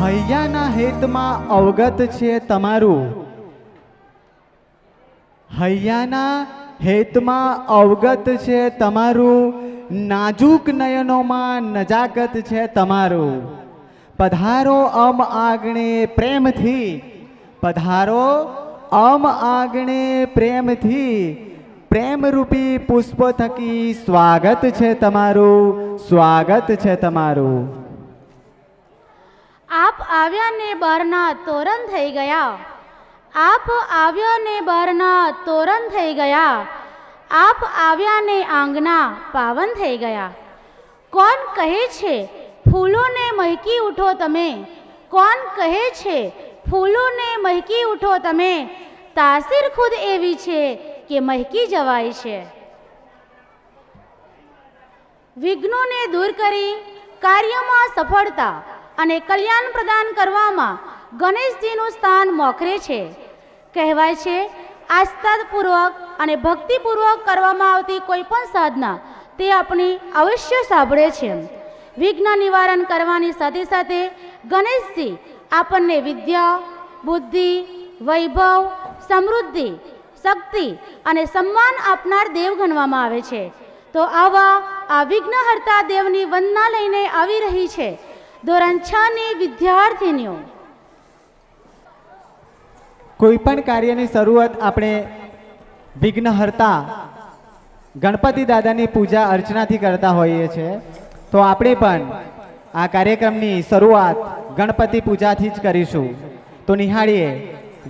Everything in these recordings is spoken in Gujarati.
હૈયાના હેતમાં અવગત છે તમારું, હૈયાના હેતમાં અવગત છે તમારું, નાજુક નયનોમાં નજાકત છે તમારું. પધારો અમ આંગણે પ્રેમથી, પધારો અમ આંગણે પ્રેમથી, પ્રેમરૂપી પુષ્પ થકી સ્વાગત છે તમારું, સ્વાગત છે તમારું. આપ આવ્યા ને બહારના તોરણ થઈ ગયા, આપ આવ્યા ને બહારના તોરણ થઈ ગયા, આપ આવ્યા ને આંગણા પાવન થઈ ગયા. કોણ કહે છે ફૂલોને મહેકી ઉઠો તમે, કોણ કહે છે ફૂલોને મહેકી ઉઠો તમે, તાસીર ખુદ એવી છે કે મહેકી જવાય છે. વિઘ્નોને દૂર કરી કાર્યમાં સફળતા અને કલ્યાણ પ્રદાન કરવામાં ગણેશજીનું સ્થાન મોખરે છે. કહેવાય છે આસ્થાપૂર્વક અને ભક્તિપૂર્વક કરવામાં આવતી કોઈ પણ સાધના તે આપણી અવશ્ય સાંભળે છે. વિઘ્ન નિવારણ કરવાની સાથે સાથે ગણેશજી આપણને વિદ્યા, બુદ્ધિ, વૈભવ, સમૃદ્ધિ, શક્તિ અને સન્માન આપનાર દેવ ગણવામાં આવે છે. તો આવા આ વિઘ્નહર્તા દેવની વંદના લઈને આવી રહી છે ધોરણ 6 ની વિદ્યાર્થીનીઓ. કોઈ પણ કાર્યની શરૂઆત આપણે વિઘ્નહર્તા ગણપતિ દાદાની પૂજા અર્ચનાથી કરતા હોઈએ છીએ. તો આપણે પણ આ કાર્યક્રમની શરૂઆત ગણપતિ પૂજાથી જ કરીશું. તો નિહાળીએ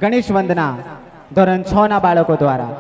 ગણેશ વંદના ધોરણ 6 ના બાળકો દ્વારા.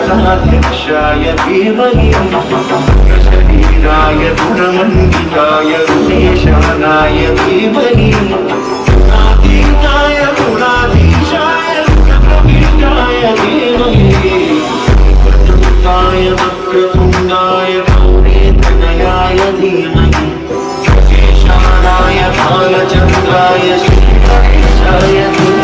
गणाध्यक्षाय धीमहि शरीराय गुणमण्डिताय गुणेशानाय धीमहि गुणातीताय गुणाधीशाय गुणप्रविष्टाय धीमहि वक्रतुण्डाय वक्रतुण्डाय गौरीतनयाय धीमहि केशानाय बालचन्द्राय श्रीगणेशाय धीमहि.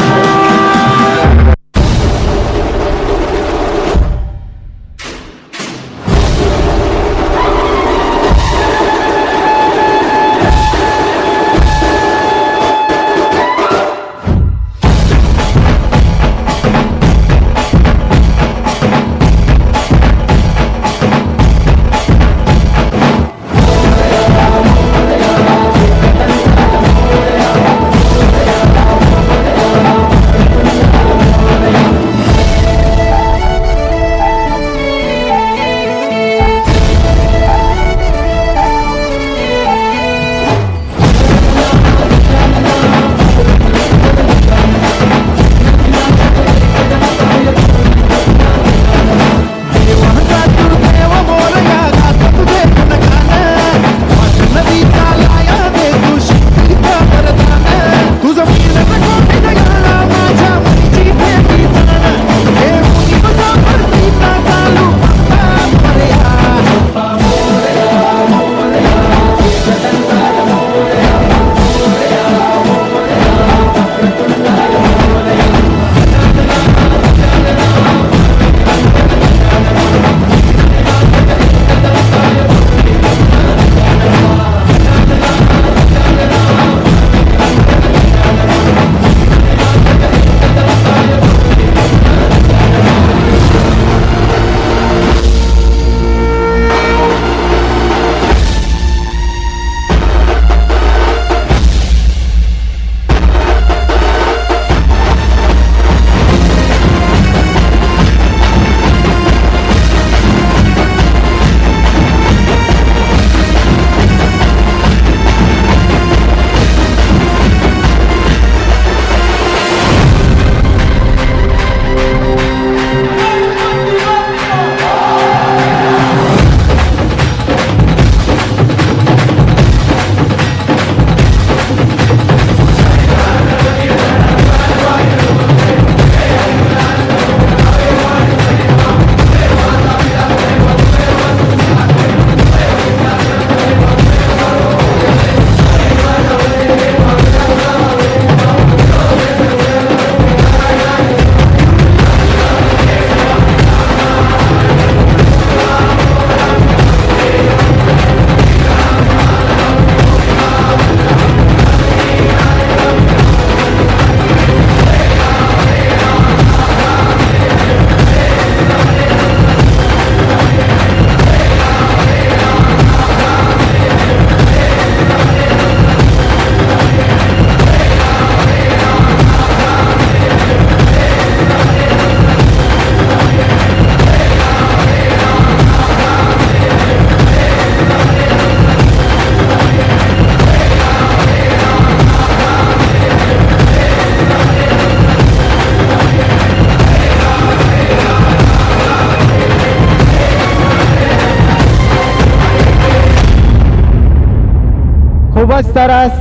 સરસ.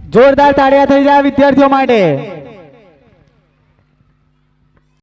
જોરદાર તાળીયા થઈ જાય વિદ્યાર્થીઓ માટે.